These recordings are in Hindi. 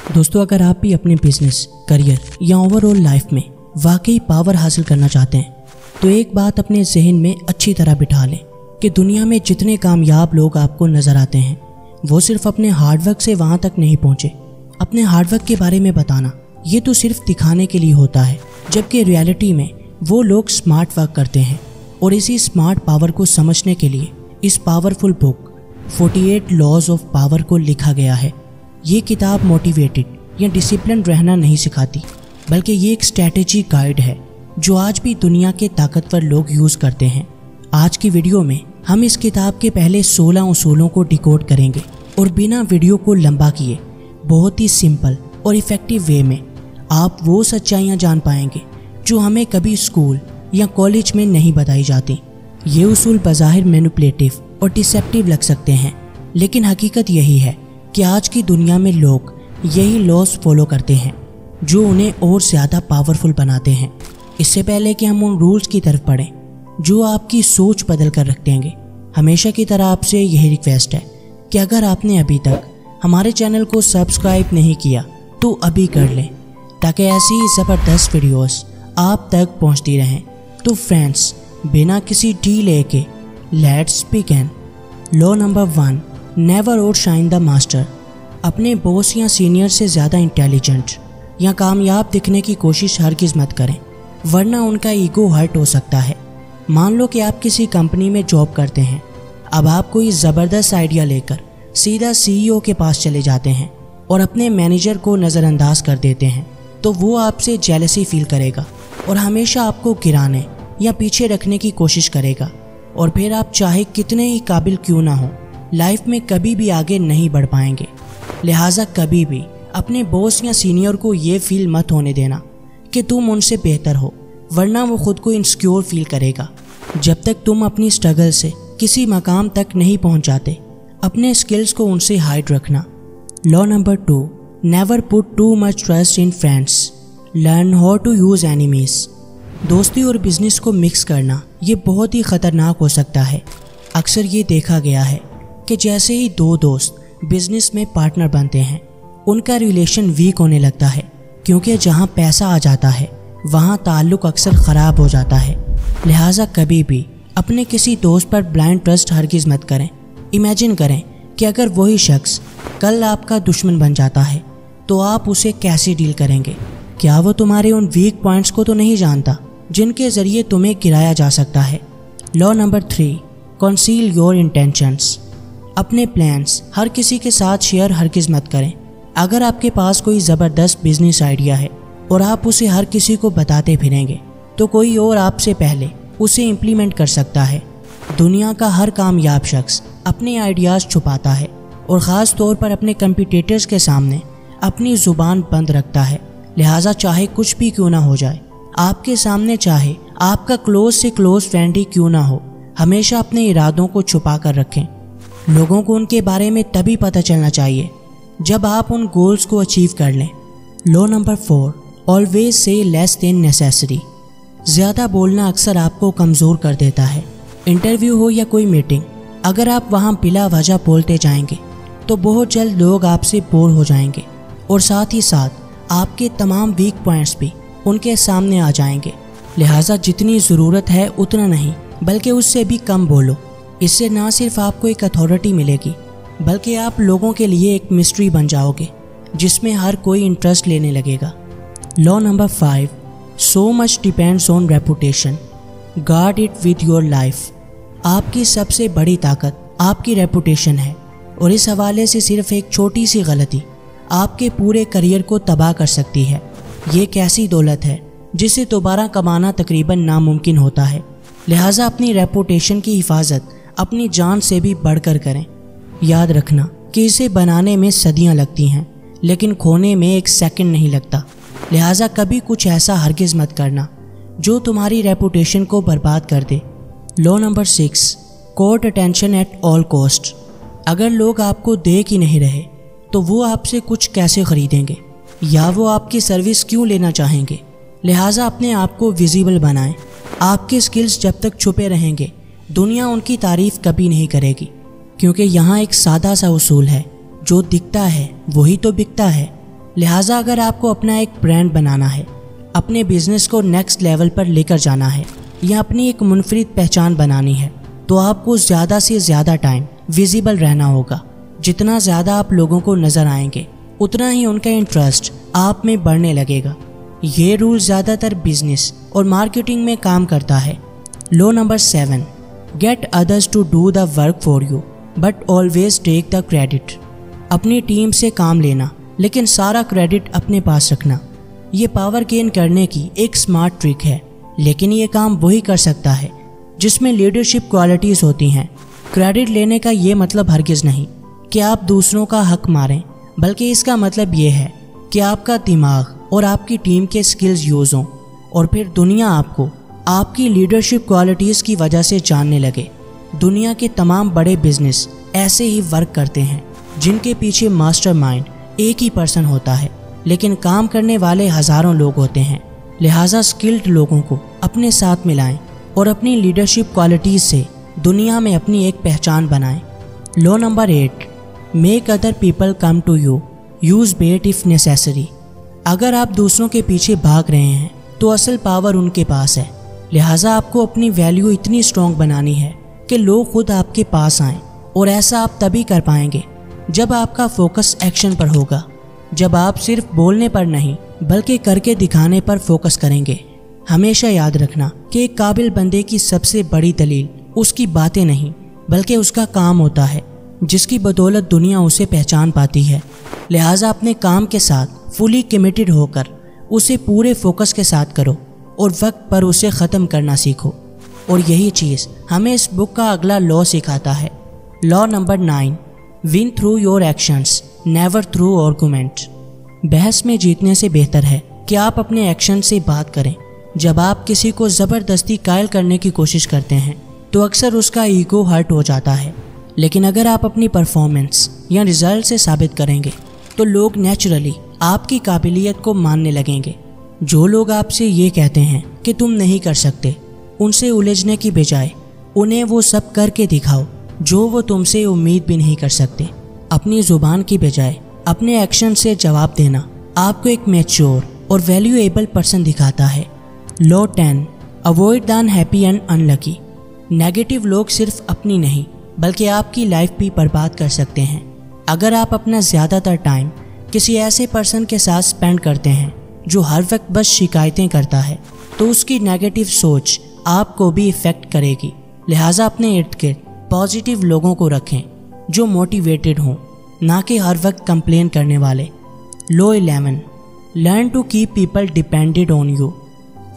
दोस्तों, अगर आप भी अपने बिजनेस, करियर या ओवरऑल लाइफ में वाकई पावर हासिल करना चाहते हैं तो एक बात अपने जहन में अच्छी तरह बिठा लें कि दुनिया में जितने कामयाब लोग आपको नजर आते हैं वो सिर्फ अपने हार्डवर्क से वहां तक नहीं पहुंचे। अपने हार्डवर्क के बारे में बताना ये तो सिर्फ दिखाने के लिए होता है, जबकि रियलिटी में वो लोग स्मार्ट वर्क करते हैं। और इसी स्मार्ट पावर को समझने के लिए इस powerful book 48 laws of power को लिखा गया है। ये किताब मोटिवेटेड या डिसिप्लिन रहना नहीं सिखाती, बल्कि ये एक स्ट्रैटेजी गाइड है जो आज भी दुनिया के ताकतवर लोग यूज़ करते हैं। आज की वीडियो में हम इस किताब के पहले 16 उसूलों को डिकोड करेंगे और बिना वीडियो को लंबा किए बहुत ही सिंपल और इफ़ेक्टिव वे में आप वो सच्चाइयाँ जान पाएंगे जो हमें कभी स्कूल या कॉलेज में नहीं बताई जाती। ये उसूल बाज़ाहिर मैनिपुलेटिव और डिसेप्टिव लग सकते हैं, लेकिन हकीकत यही है कि आज की दुनिया में लोग यही लॉस फॉलो करते हैं जो उन्हें और ज़्यादा पावरफुल बनाते हैं। इससे पहले कि हम उन रूल्स की तरफ बढ़ें जो आपकी सोच बदल कर रख देंगे, हमेशा की तरह आपसे यही रिक्वेस्ट है कि अगर आपने अभी तक हमारे चैनल को सब्सक्राइब नहीं किया तो अभी कर लें, ताकि ऐसी ही ज़बरदस्त वीडियोस आप तक पहुंचती रहें। तो फ्रेंड्स, बिना किसी डीले के let's begin. Law number 1, never outshine the master. अपने बॉस या सीनियर से ज़्यादा इंटेलिजेंट या कामयाब दिखने की कोशिश हरगिज़ मत करें, वरना उनका ईगो हर्ट हो सकता है। मान लो कि आप किसी कंपनी में जॉब करते हैं। अब आप कोई ज़बरदस्त आइडिया लेकर सीधा सीईओ के पास चले जाते हैं और अपने मैनेजर को नज़रअंदाज कर देते हैं, तो वो आपसे जेलसी फील करेगा और हमेशा आपको गिराने या पीछे रखने की कोशिश करेगा। और फिर आप चाहे कितने ही काबिल क्यों ना हो, लाइफ में कभी भी आगे नहीं बढ़ पाएंगे। लिहाजा कभी भी अपने बॉस या सीनियर को ये फील मत होने देना कि तुम उनसे बेहतर हो, वरना वो खुद को इनसिक्योर फील करेगा। जब तक तुम अपनी स्ट्रगल से किसी मकाम तक नहीं पहुंच जाते, अपने स्किल्स को उनसे हाइड रखना। Law number 2, never put too much trust in friends, learn how to use enemies. दोस्ती और बिजनेस को मिक्स करना ये बहुत ही ख़तरनाक हो सकता है। अक्सर ये देखा गया है कि जैसे ही दो दोस्त बिजनेस में पार्टनर बनते हैं, उनका रिलेशन वीक होने लगता है, क्योंकि जहाँ पैसा आ जाता है वहाँ ताल्लुक़ अक्सर ख़राब हो जाता है। लिहाजा कभी भी अपने किसी दोस्त पर ब्लाइंड ट्रस्ट हरगिज़ मत करें। इमेजिन करें कि अगर वही शख्स कल आपका दुश्मन बन जाता है तो आप उसे कैसे डील करेंगे? क्या वो तुम्हारे उन वीक पॉइंट्स को तो नहीं जानता जिनके ज़रिए तुम्हें गिराया जा सकता है? Law number 3, conceal your intentions. अपने प्लान्स हर किसी के साथ शेयर हरगिज़ मत करें। अगर आपके पास कोई ज़बरदस्त बिजनेस आइडिया है और आप उसे हर किसी को बताते फिरेंगे, तो कोई और आपसे पहले उसे इम्प्लीमेंट कर सकता है। दुनिया का हर कामयाब शख्स अपने आइडियाज़ छुपाता है और ख़ास तौर पर अपने कंपटीटर्स के सामने अपनी ज़ुबान बंद रखता है। लिहाजा चाहे कुछ भी क्यों ना हो जाए, आपके सामने चाहे आपका क्लोज से क्लोज फ्रेंड ही क्यों ना हो, हमेशा अपने इरादों को छुपा कर रखें। लोगों को उनके बारे में तभी पता चलना चाहिए जब आप उन गोल्स को अचीव कर लें। Law number 4, always say less than necessary. ज़्यादा बोलना अक्सर आपको कमज़ोर कर देता है। इंटरव्यू हो या कोई मीटिंग, अगर आप वहाँ बिला वजह बोलते जाएंगे तो बहुत जल्द लोग आपसे बोर हो जाएंगे और साथ ही साथ आपके तमाम वीक पॉइंट्स भी उनके सामने आ जाएंगे। लिहाजा जितनी ज़रूरत है उतना नहीं, बल्कि उससे भी कम बोलो। इससे ना सिर्फ आपको एक अथॉरिटी मिलेगी, बल्कि आप लोगों के लिए एक मिस्ट्री बन जाओगे जिसमें हर कोई इंटरेस्ट लेने लगेगा। Law number 5, so much depends on reputation, guard it with your life. आपकी सबसे बड़ी ताकत आपकी रेपुटेशन है और इस हवाले से सिर्फ एक छोटी सी गलती आपके पूरे करियर को तबाह कर सकती है। ये एक ऐसी दौलत है जिसे दोबारा कमाना तकरीबन नामुमकिन होता है। लिहाजा अपनी रेपुटेशन की हिफाजत अपनी जान से भी बढ़कर करें। याद रखना कि इसे बनाने में सदियां लगती हैं, लेकिन खोने में एक सेकंड नहीं लगता। लिहाजा कभी कुछ ऐसा हरगिज़ मत करना जो तुम्हारी रेपुटेशन को बर्बाद कर दे। Law number 6, court attention at all cost. अगर लोग आपको देख ही नहीं रहे तो वो आपसे कुछ कैसे ख़रीदेंगे या वो आपकी सर्विस क्यों लेना चाहेंगे? लिहाजा अपने आप को विजिबल बनाएं। आपके स्किल्स जब तक छुपे रहेंगे, दुनिया उनकी तारीफ़ कभी नहीं करेगी, क्योंकि यहाँ एक सादा सा उसूल है, जो दिखता है वही तो बिकता है। लिहाजा अगर आपको अपना एक ब्रांड बनाना है, अपने बिजनेस को नेक्स्ट लेवल पर लेकर जाना है या अपनी एक मुनफरिद पहचान बनानी है, तो आपको ज़्यादा से ज़्यादा टाइम विजिबल रहना होगा। जितना ज़्यादा आप लोगों को नज़र आएंगे उतना ही उनका इंटरेस्ट आप में बढ़ने लगेगा। ये रूल ज़्यादातर बिजनेस और मार्केटिंग में काम करता है। Law number 7, get others to do the work for you but always take the credit. अपनी टीम से काम लेना लेकिन सारा क्रेडिट अपने पास रखना, ये पावर गेन करने की एक स्मार्ट ट्रिक है, लेकिन ये काम वही कर सकता है जिसमें लीडरशिप क्वालिटीज़ होती हैं। क्रेडिट लेने का ये मतलब हरगिज़ नहीं कि आप दूसरों का हक मारें, बल्कि इसका मतलब ये है कि आपका दिमाग और आपकी टीम के स्किल्स यूज़ हों और फिर दुनिया आपको आपकी लीडरशिप क्वालिटीज़ की वजह से जानने लगे। दुनिया के तमाम बड़े बिजनेस ऐसे ही वर्क करते हैं जिनके पीछे मास्टरमाइंड एक ही पर्सन होता है, लेकिन काम करने वाले हज़ारों लोग होते हैं। लिहाजा स्किल्ड लोगों को अपने साथ मिलाएं और अपनी लीडरशिप क्वालिटीज़ से दुनिया में अपनी एक पहचान बनाएं। Law number 8, make other people come to you, use bait if necessary. अगर आप दूसरों के पीछे भाग रहे हैं तो असल पावर उनके पास है। लिहाजा आपको अपनी वैल्यू इतनी स्ट्रॉन्ग बनानी है कि लोग खुद आपके पास आएं, और ऐसा आप तभी कर पाएंगे जब आपका फोकस एक्शन पर होगा, जब आप सिर्फ बोलने पर नहीं बल्कि करके दिखाने पर फोकस करेंगे। हमेशा याद रखना कि एक काबिल बंदे की सबसे बड़ी दलील उसकी बातें नहीं बल्कि उसका काम होता है, जिसकी बदौलत दुनिया उसे पहचान पाती है। लिहाजा अपने काम के साथ फुली कमिटेड होकर उसे पूरे फोकस के साथ करो और वक्त पर उसे ख़त्म करना सीखो। और यही चीज़ हमें इस बुक का अगला लॉ सिखाता है। Law number 9, win through your actions never through argument. बहस में जीतने से बेहतर है कि आप अपने एक्शन से बात करें। जब आप किसी को ज़बरदस्ती कायल करने की कोशिश करते हैं तो अक्सर उसका ईगो हर्ट हो जाता है, लेकिन अगर आप अपनी परफॉर्मेंस या रिजल्ट से साबित करेंगे तो लोग नेचुरली आपकी काबिलियत को मानने लगेंगे। जो लोग आपसे ये कहते हैं कि तुम नहीं कर सकते, उनसे उलझने की बजाय उन्हें वो सब करके दिखाओ जो वो तुमसे उम्मीद भी नहीं कर सकते। अपनी ज़ुबान की बजाय अपने एक्शन से जवाब देना आपको एक मैच्योर और वैल्यूएबल पर्सन दिखाता है। Law 10, avoid the unhappy and unlucky. Negative लोग सिर्फ अपनी नहीं बल्कि आपकी लाइफ भी बर्बाद कर सकते हैं। अगर आप अपना ज़्यादातर टाइम किसी ऐसे पर्सन के साथ स्पेंड करते हैं जो हर वक्त बस शिकायतें करता है, तो उसकी नेगेटिव सोच आपको भी इफ़ेक्ट करेगी। लिहाजा अपने इर्द गिर्द पॉजिटिव लोगों को रखें जो मोटिवेटेड हों, ना कि हर वक्त कंप्लेन करने वाले। Law 11, learn to keep people dependent on you.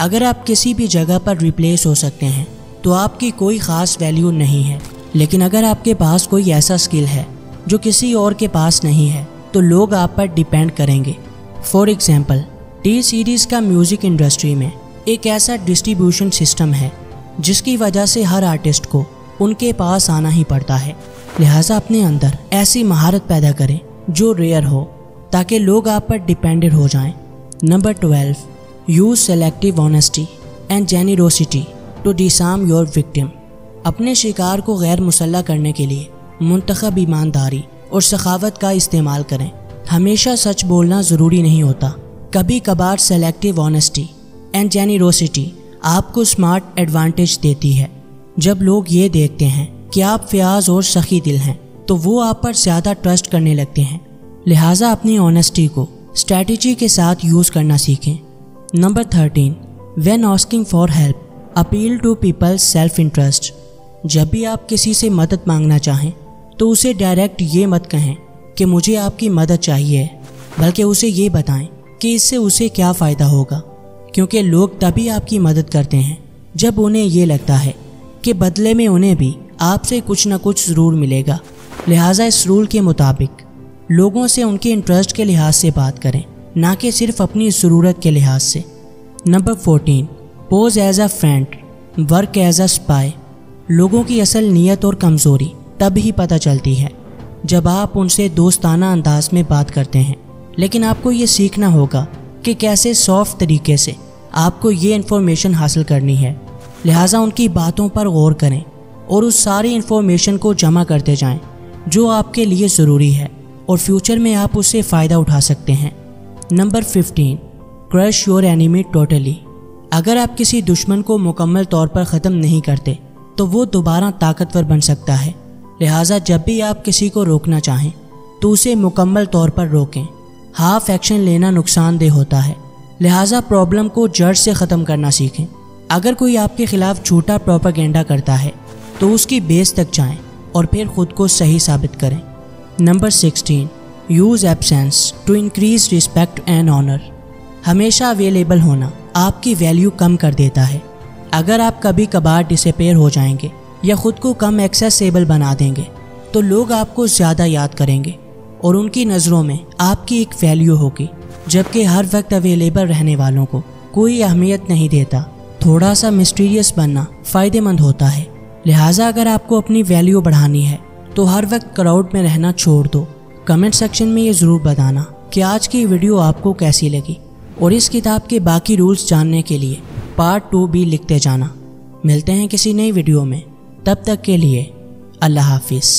अगर आप किसी भी जगह पर रिप्लेस हो सकते हैं तो आपकी कोई ख़ास वैल्यू नहीं है, लेकिन अगर आपके पास कोई ऐसा स्किल है जो किसी और के पास नहीं है तो लोग आप पर डिपेंड करेंगे। फॉर एग्जाम्पल, टी सीरीज़ का म्यूज़िक इंडस्ट्री में एक ऐसा डिस्ट्रीब्यूशन सिस्टम है जिसकी वजह से हर आर्टिस्ट को उनके पास आना ही पड़ता है। लिहाजा अपने अंदर ऐसी महारत पैदा करें जो रेयर हो ताकि लोग आप पर डिपेंडेड हो जाएं। Number 12, use selective honesty and generosity to disarm your victim. अपने शिकार को गैर मुसल्लह करने के लिए मुंतखब ईमानदारी और सखावत का इस्तेमाल करें। हमेशा सच बोलना ज़रूरी नहीं होता। कभी कभार सेलेक्टिव ऑनेस्टी एंड जेनरोसिटी आपको स्मार्ट एडवांटेज देती है। जब लोग ये देखते हैं कि आप फ़याज़ और सखी दिल हैं तो वो आप पर ज़्यादा ट्रस्ट करने लगते हैं। लिहाजा अपनी ऑनेस्टी को स्ट्रैटेजी के साथ यूज़ करना सीखें। Number 13, when asking for help appeal to people's self interest. जब भी आप किसी से मदद मांगना चाहें तो उसे डायरेक्ट ये मत कहें कि मुझे आपकी मदद चाहिए, बल्कि उसे ये बताएं कि इससे उसे क्या फ़ायदा होगा, क्योंकि लोग तभी आपकी मदद करते हैं जब उन्हें ये लगता है कि बदले में उन्हें भी आपसे कुछ न कुछ ज़रूर मिलेगा। लिहाजा इस रूल के मुताबिक लोगों से उनके इंटरेस्ट के लिहाज से बात करें, ना कि सिर्फ अपनी ज़रूरत के लिहाज से। Number 14, pose as a friend work as a spy. लोगों की असल नीयत और कमज़ोरी तब ही पता चलती है जब आप उनसे दोस्ताना अंदाज में बात करते हैं, लेकिन आपको ये सीखना होगा कि कैसे सॉफ्ट तरीके से आपको ये इन्फॉर्मेशन हासिल करनी है। लिहाजा उनकी बातों पर गौर करें और उस सारी इन्फॉर्मेशन को जमा करते जाएं जो आपके लिए ज़रूरी है और फ्यूचर में आप उससे फ़ायदा उठा सकते हैं। Number 15, crush your enemy totally. अगर आप किसी दुश्मन को मुकम्मल तौर पर ख़त्म नहीं करते तो वो दोबारा ताकतवर बन सकता है। लिहाजा जब भी आप किसी को रोकना चाहें तो उसे मुकम्मल तौर पर रोकें। हाफ एक्शन लेना नुकसानदेह होता है, लिहाजा प्रॉब्लम को जड़ से ख़त्म करना सीखें। अगर कोई आपके खिलाफ झूठा प्रोपेगेंडा करता है तो उसकी बेस तक जाएं और फिर खुद को सही साबित करें। Number 16, use absence to increase respect and honour. हमेशा अवेलेबल होना आपकी वैल्यू कम कर देता है। अगर आप कभी कभार डिसअपीयर हो जाएंगे या खुद को कम एक्सेसिबल बना देंगे तो लोग आपको ज़्यादा याद करेंगे और उनकी नज़रों में आपकी एक वैल्यू होगी, जबकि हर वक्त अवेलेबल रहने वालों को कोई अहमियत नहीं देता। थोड़ा सा मिस्टीरियस बनना फ़ायदेमंद होता है। लिहाजा अगर आपको अपनी वैल्यू बढ़ानी है तो हर वक्त क्राउड में रहना छोड़ दो। कमेंट सेक्शन में ये ज़रूर बताना कि आज की वीडियो आपको कैसी लगी और इस किताब के बाकी रूल्स जानने के लिए पार्ट 2 भी लिखते जाना। मिलते हैं किसी नई वीडियो में, तब तक के लिए अल्लाह हाफिज़।